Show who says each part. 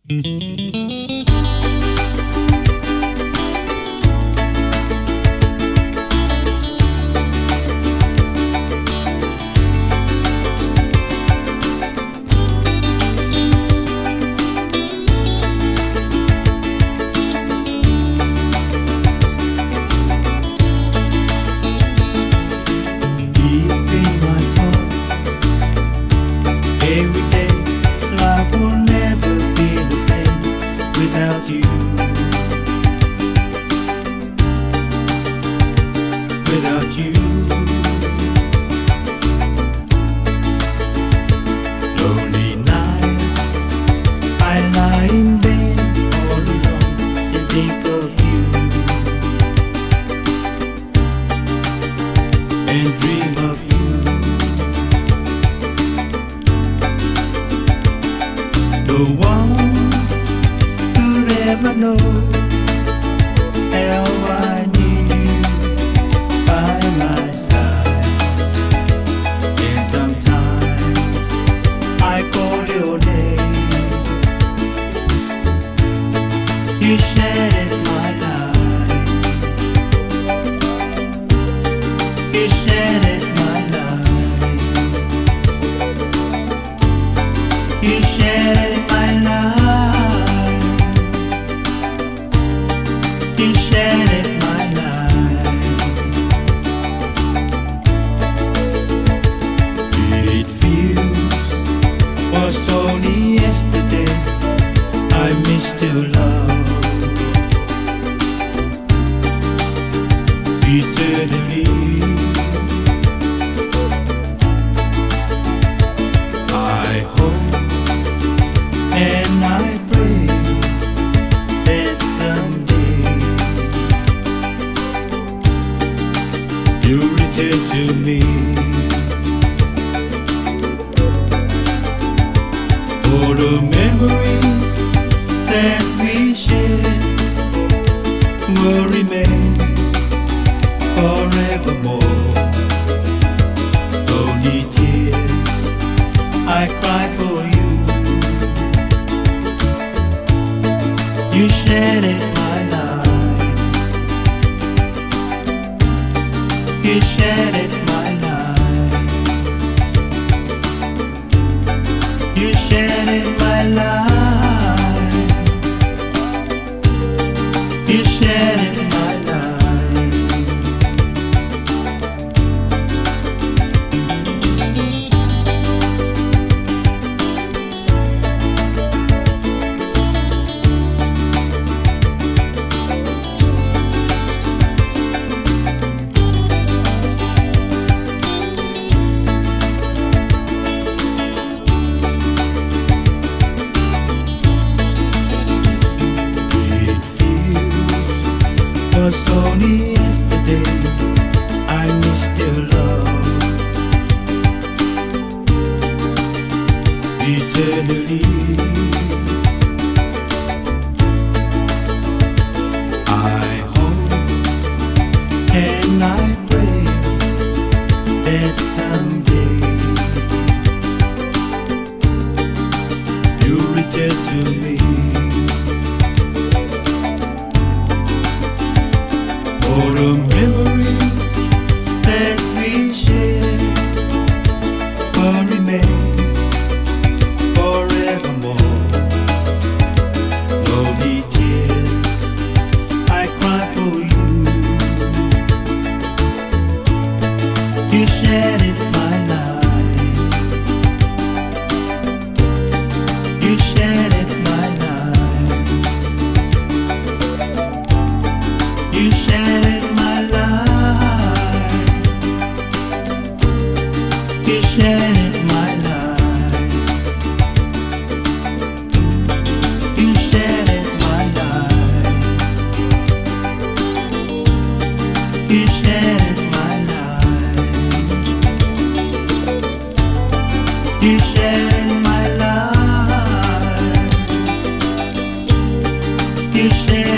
Speaker 1: Every day, life will never be the same without you. Without you. Lonely nights, I lie in bed all alone and think of you and dream of you. No one could ever know how I need you by my side. And sometimes I call your name. You shattered my life. You shattered my life. You shattered my life. You shattered my life. It feels was only yesterday I missed your love. Eternally I hope and I pray that someday you'll return to me. All the memories that we shared will remain forevermore. Only tears I cry for you. You shattered my life. You shattered my life. You shattered my life. You shattered my life. Was only yesterday I missed your love. Eternally I hope and I pray that someday you'll return to me. All the memories that we share will remain forevermore. Lonely tears I cry for you. You shattered my life. You shattered my life. You shattered my life. You shattered my life. You shattered my life. You shattered my life. You shattered my life. You shattered